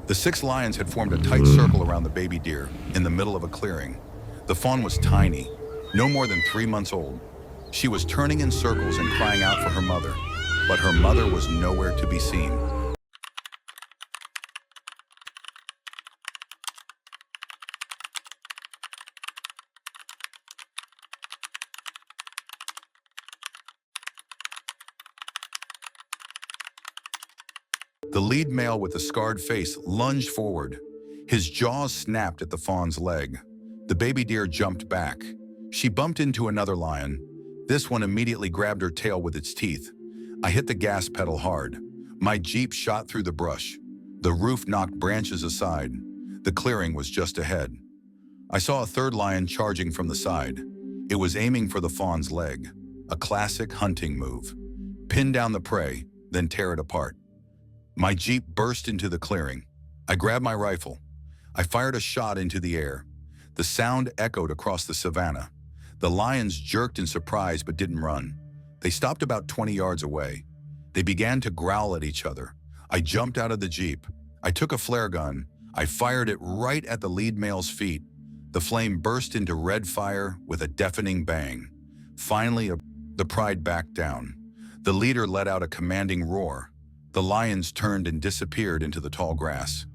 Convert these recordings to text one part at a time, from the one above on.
The 6 lions had formed a tight circle around the baby deer in the middle of a clearing. The fawn was tiny, no more than 3 months old. She was turning in circles and crying out for her mother, but her mother was nowhere to be seen. The lead male with the scarred face lunged forward. His jaws snapped at the fawn's leg. The baby deer jumped back. She bumped into another lion. This one immediately grabbed her tail with its teeth. I hit the gas pedal hard. My Jeep shot through the brush. The roof knocked branches aside. The clearing was just ahead. I saw a third lion charging from the side. It was aiming for the fawn's leg. A classic hunting move. Pin down the prey, then tear it apart. My Jeep burst into the clearing. I grabbed my rifle. I fired a shot into the air. The sound echoed across the savanna. The lions jerked in surprise but didn't run. They stopped about 20 yards away. They began to growl at each other. I jumped out of the Jeep. I took a flare gun. I fired it right at the lead male's feet. The flame burst into red fire with a deafening bang. Finally, the pride backed down. The leader let out a commanding roar. The lions turned and disappeared into the tall grass.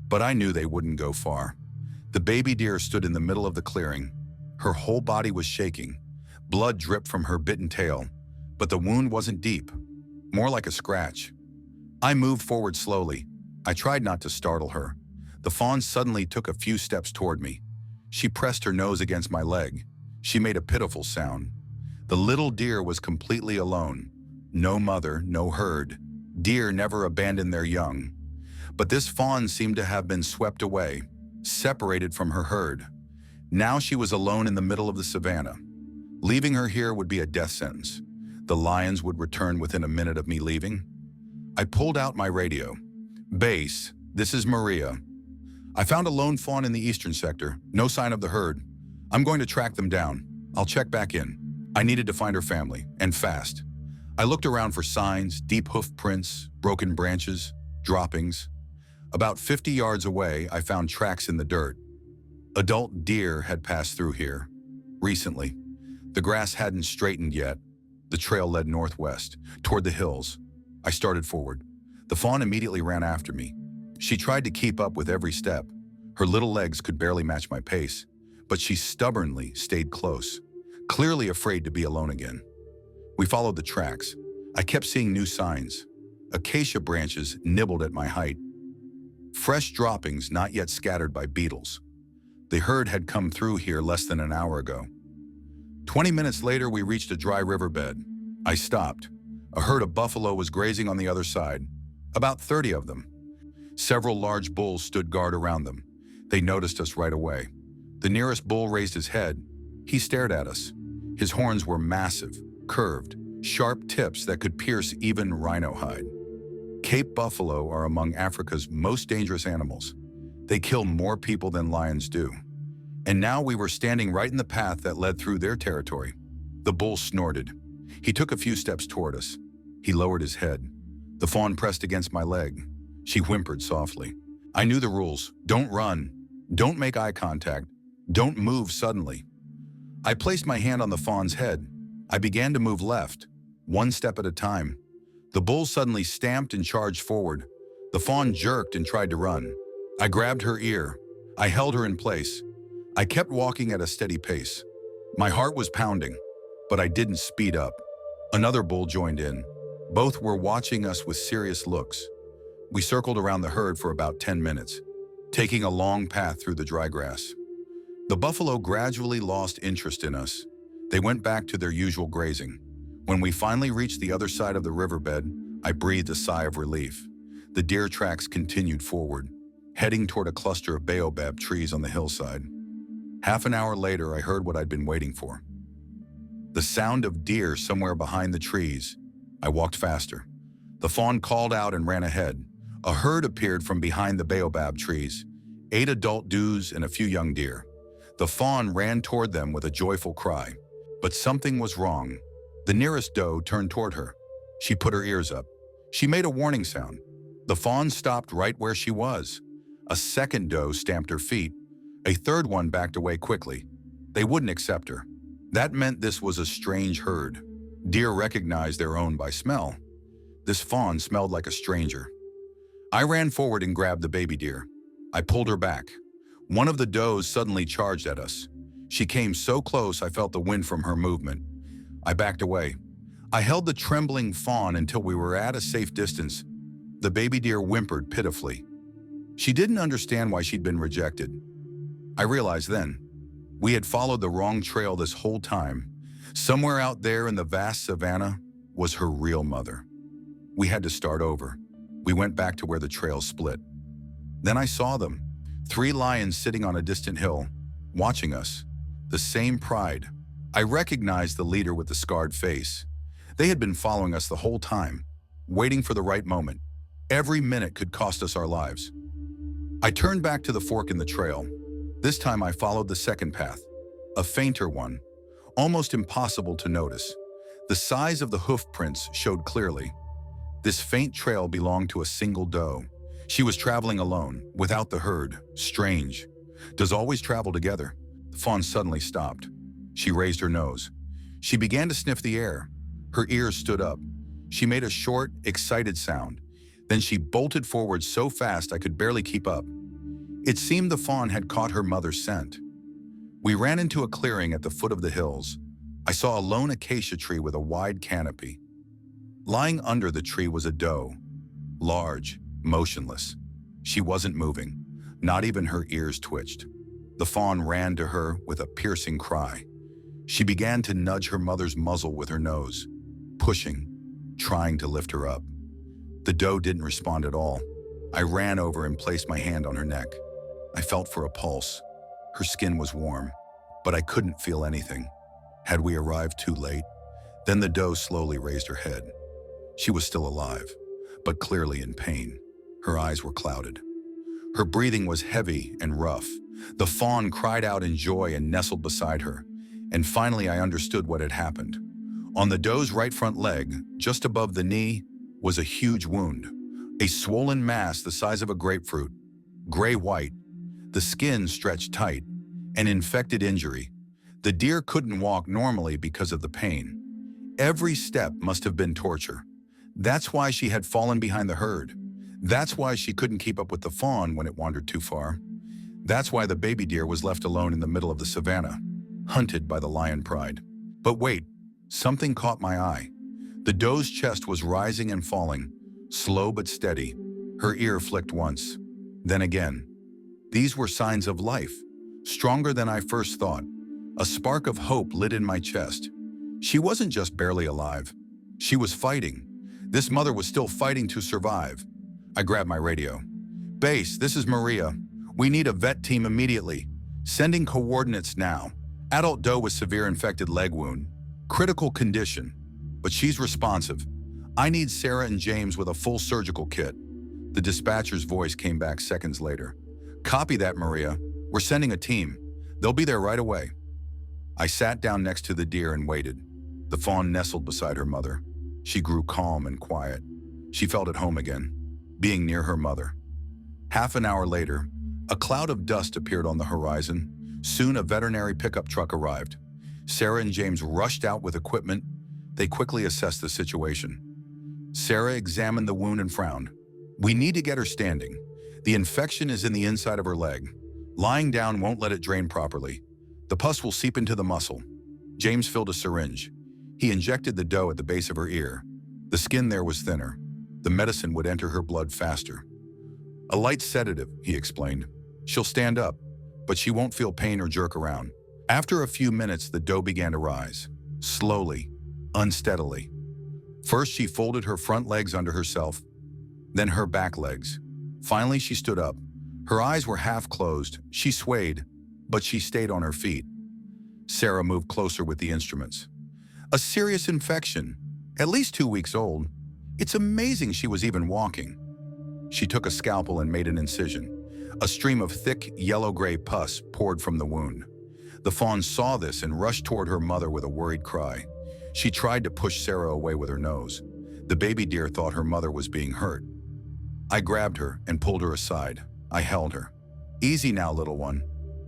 But I knew they wouldn't go far. The baby deer stood in the middle of the clearing. Her whole body was shaking. Blood dripped from her bitten tail, but the wound wasn't deep, more like a scratch. I moved forward slowly. I tried not to startle her. The fawn suddenly took a few steps toward me. She pressed her nose against my leg. She made a pitiful sound. The little deer was completely alone. No mother, no herd. Deer never abandon their young. But this fawn seemed to have been swept away, separated from her herd. Now she was alone in the middle of the savanna. Leaving her here would be a death sentence. The lions would return within a minute of me leaving. I pulled out my radio. "Base, this is Maria. I found a lone fawn in the eastern sector. No sign of the herd. I'm going to track them down. I'll check back in. I needed to find her family, and fast." I looked around for signs, deep hoof prints, broken branches, droppings. About 50 yards away, I found tracks in the dirt. Adult deer had passed through here. Recently. The grass hadn't straightened yet. The trail led northwest, toward the hills. I started forward. The fawn immediately ran after me. She tried to keep up with every step. Her little legs could barely match my pace, but she stubbornly stayed close, clearly afraid to be alone again. We followed the tracks. I kept seeing new signs. Acacia branches nibbled at my height. Fresh droppings not yet scattered by beetles. The herd had come through here less than an hour ago. 20 minutes later, we reached a dry riverbed. I stopped. A herd of buffalo was grazing on the other side, about 30 of them. Several large bulls stood guard around them. They noticed us right away. The nearest bull raised his head. He stared at us. His horns were massive, curved, sharp tips that could pierce even rhino hide. Cape buffalo are among Africa's most dangerous animals. They kill more people than lions do. And now we were standing right in the path that led through their territory. The bull snorted. He took a few steps toward us. He lowered his head. The fawn pressed against my leg. She whimpered softly. I knew the rules. Don't run. Don't make eye contact. Don't move suddenly. I placed my hand on the fawn's head. I began to move left, one step at a time. The bull suddenly stamped and charged forward. The fawn jerked and tried to run. I grabbed her ear. I held her in place. I kept walking at a steady pace. My heart was pounding, but I didn't speed up. Another bull joined in. Both were watching us with serious looks. We circled around the herd for about 10 minutes, taking a long path through the dry grass. The buffalo gradually lost interest in us. They went back to their usual grazing. When we finally reached the other side of the riverbed, I breathed a sigh of relief. The deer tracks continued forward, heading toward a cluster of baobab trees on the hillside. Half an hour later, I heard what I'd been waiting for. The sound of deer somewhere behind the trees. I walked faster. The fawn called out and ran ahead. A herd appeared from behind the baobab trees, 8 adult does and a few young deer. The fawn ran toward them with a joyful cry. But something was wrong. The nearest doe turned toward her. She put her ears up. She made a warning sound. The fawn stopped right where she was. A second doe stamped her feet. A third one backed away quickly. They wouldn't accept her. That meant this was a strange herd. Deer recognized their own by smell. This fawn smelled like a stranger. I ran forward and grabbed the baby deer. I pulled her back. One of the does suddenly charged at us. She came so close I felt the wind from her movement. I backed away. I held the trembling fawn until we were at a safe distance. The baby deer whimpered pitifully. She didn't understand why she'd been rejected. I realized then, we had followed the wrong trail this whole time. Somewhere out there in the vast savanna was her real mother. We had to start over. We went back to where the trail split. Then I saw them, 3 lions sitting on a distant hill, watching us. The same pride. I recognized the leader with the scarred face. They had been following us the whole time, waiting for the right moment. Every minute could cost us our lives. I turned back to the fork in the trail. This time I followed the second path, a fainter one, almost impossible to notice. The size of the hoof prints showed clearly. This faint trail belonged to a single doe. She was traveling alone, without the herd. Strange. Does always travel together? The fawn suddenly stopped. She raised her nose. She began to sniff the air. Her ears stood up. She made a short, excited sound. Then she bolted forward so fast I could barely keep up. It seemed the fawn had caught her mother's scent. We ran into a clearing at the foot of the hills. I saw a lone acacia tree with a wide canopy. Lying under the tree was a doe, large, motionless. She wasn't moving. Not even her ears twitched. The fawn ran to her with a piercing cry. She began to nudge her mother's muzzle with her nose, pushing, trying to lift her up. The doe didn't respond at all. I ran over and placed my hand on her neck. I felt for a pulse. Her skin was warm, but I couldn't feel anything. Had we arrived too late? Then the doe slowly raised her head. She was still alive, but clearly in pain. Her eyes were clouded. Her breathing was heavy and rough. The fawn cried out in joy and nestled beside her. And finally I understood what had happened. On the doe's right front leg, just above the knee, was a huge wound. A swollen mass the size of a grapefruit, gray-white. The skin stretched tight, an infected injury. The deer couldn't walk normally because of the pain. Every step must have been torture. That's why she had fallen behind the herd. That's why she couldn't keep up with the fawn when it wandered too far. That's why the baby deer was left alone in the middle of the savanna, hunted by the lion pride. But wait, something caught my eye. The doe's chest was rising and falling, slow but steady. Her ear flicked once, then again. These were signs of life, stronger than I first thought. A spark of hope lit in my chest. She wasn't just barely alive. She was fighting. This mother was still fighting to survive. I grabbed my radio. "Base, this is Maria. We need a vet team immediately. Sending coordinates now. Adult doe with severe infected leg wound. Critical condition. But she's responsive. I need Sarah and James with a full surgical kit." The dispatcher's voice came back seconds later. "Copy that, Maria. We're sending a team. They'll be there right away." I sat down next to the deer and waited. The fawn nestled beside her mother. She grew calm and quiet. She felt at home again, being near her mother. Half an hour later, a cloud of dust appeared on the horizon. Soon a veterinary pickup truck arrived. Sarah and James rushed out with equipment. They quickly assessed the situation. Sarah examined the wound and frowned. "We need to get her standing. The infection is in the inside of her leg. Lying down won't let it drain properly. The pus will seep into the muscle." James filled a syringe. He injected the doe at the base of her ear. The skin there was thinner. The medicine would enter her blood faster. "A light sedative," he explained. "She'll stand up, but she won't feel pain or jerk around." After a few minutes, the doe began to rise, slowly, unsteadily. First, she folded her front legs under herself, then her back legs. Finally, she stood up. Her eyes were half closed. She swayed, but she stayed on her feet. Sarah moved closer with the instruments. "A serious infection, at least 2 weeks old. It's amazing she was even walking." She took a scalpel and made an incision. A stream of thick, yellow-gray pus poured from the wound. The fawn saw this and rushed toward her mother with a worried cry. She tried to push Sarah away with her nose. The baby deer thought her mother was being hurt. I grabbed her and pulled her aside. I held her. Easy now, little one.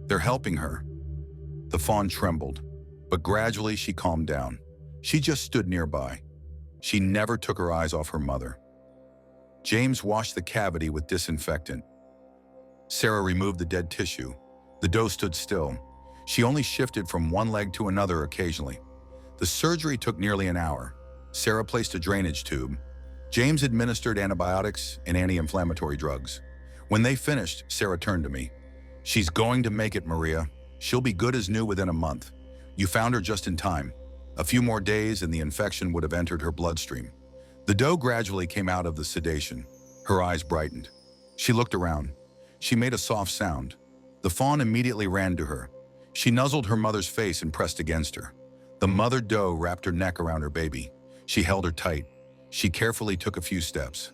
They're helping her. The fawn trembled, but gradually she calmed down. She just stood nearby. She never took her eyes off her mother. James washed the cavity with disinfectant. Sarah removed the dead tissue. The doe stood still. She only shifted from one leg to another occasionally. The surgery took nearly an hour. Sarah placed a drainage tube. James administered antibiotics and anti-inflammatory drugs. When they finished, Sarah turned to me. "She's going to make it, Maria. She'll be good as new within a month. You found her just in time. A few more days and the infection would have entered her bloodstream." The doe gradually came out of the sedation. Her eyes brightened. She looked around. She made a soft sound. The fawn immediately ran to her. She nuzzled her mother's face and pressed against her. The mother doe wrapped her neck around her baby. She held her tight. She carefully took a few steps.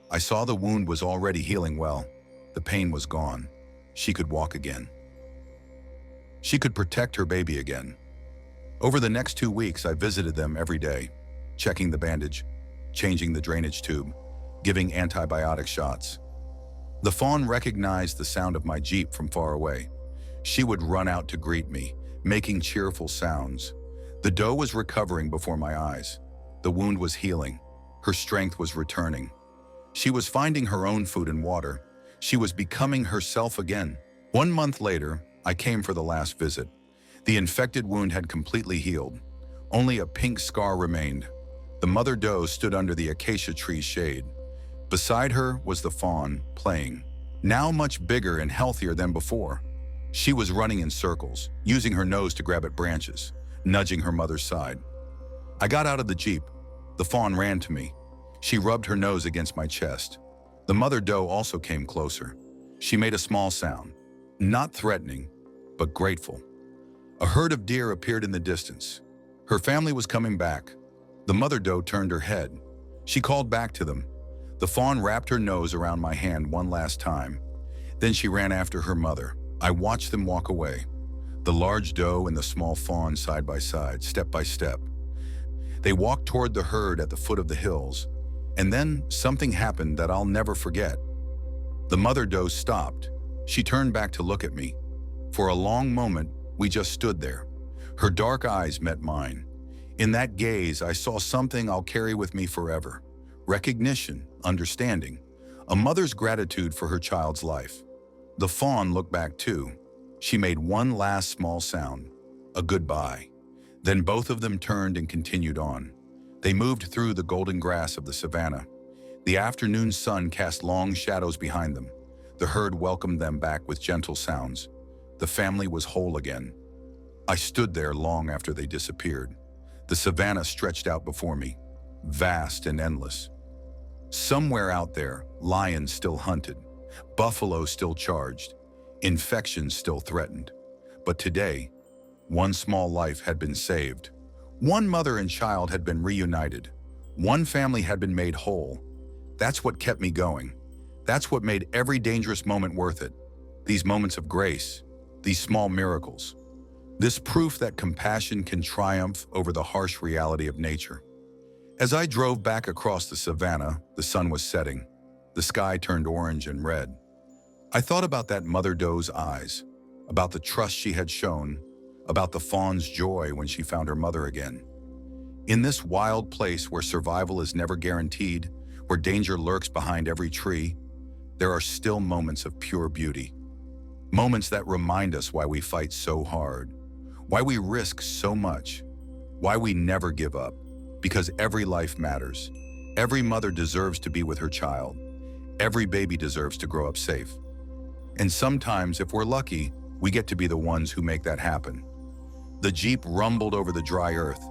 I saw the wound was already healing well. The pain was gone. She could walk again. She could protect her baby again. Over the next 2 weeks, I visited them every day, checking the bandage, changing the drainage tube, giving antibiotic shots. The fawn recognized the sound of my Jeep from far away. She would run out to greet me, making cheerful sounds. The doe was recovering before my eyes. The wound was healing. Her strength was returning. She was finding her own food and water. She was becoming herself again. 1 month later, I came for the last visit. The infected wound had completely healed. Only a pink scar remained. The mother doe stood under the acacia tree's shade. Beside her was the fawn, playing, now much bigger and healthier than before. She was running in circles, using her nose to grab at branches, nudging her mother's side. I got out of the Jeep. The fawn ran to me. She rubbed her nose against my chest. The mother doe also came closer. She made a small sound, not threatening, but grateful. A herd of deer appeared in the distance. Her family was coming back. The mother doe turned her head. She called back to them. The fawn wrapped her nose around my hand one last time. Then she ran after her mother. I watched them walk away. The large doe and the small fawn side by side, step by step. They walked toward the herd at the foot of the hills. And then something happened that I'll never forget. The mother doe stopped. She turned back to look at me. For a long moment, we just stood there. Her dark eyes met mine. In that gaze, I saw something I'll carry with me forever. Recognition, understanding, a mother's gratitude for her child's life. The fawn looked back too. She made one last small sound, a goodbye. Then both of them turned and continued on. They moved through the golden grass of the savanna. The afternoon sun cast long shadows behind them. The herd welcomed them back with gentle sounds. The family was whole again. I stood there long after they disappeared. The savanna stretched out before me, vast and endless. Somewhere out there, lions still hunted, buffalo still charged, infections still threatened. But today, one small life had been saved. One mother and child had been reunited. One family had been made whole. That's what kept me going. That's what made every dangerous moment worth it. These moments of grace, these small miracles. This proof that compassion can triumph over the harsh reality of nature. As I drove back across the savanna, the sun was setting. The sky turned orange and red. I thought about that mother doe's eyes, about the trust she had shown, about the fawn's joy when she found her mother again. In this wild place where survival is never guaranteed, where danger lurks behind every tree, there are still moments of pure beauty. Moments that remind us why we fight so hard, why we risk so much, why we never give up. Because every life matters. Every mother deserves to be with her child. Every baby deserves to grow up safe. And sometimes, if we're lucky, we get to be the ones who make that happen. The Jeep rumbled over the dry earth.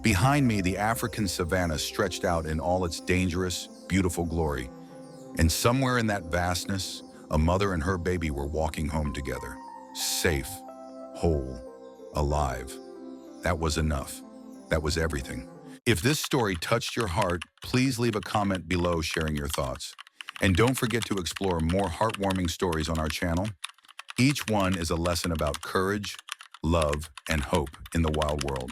Behind me, the African savanna stretched out in all its dangerous, beautiful glory. And somewhere in that vastness, a mother and her baby were walking home together. Safe, whole, alive. That was enough. That was everything. If this story touched your heart, please leave a comment below sharing your thoughts. And don't forget to explore more heartwarming stories on our channel. Each one is a lesson about courage, love, and hope in the wild world.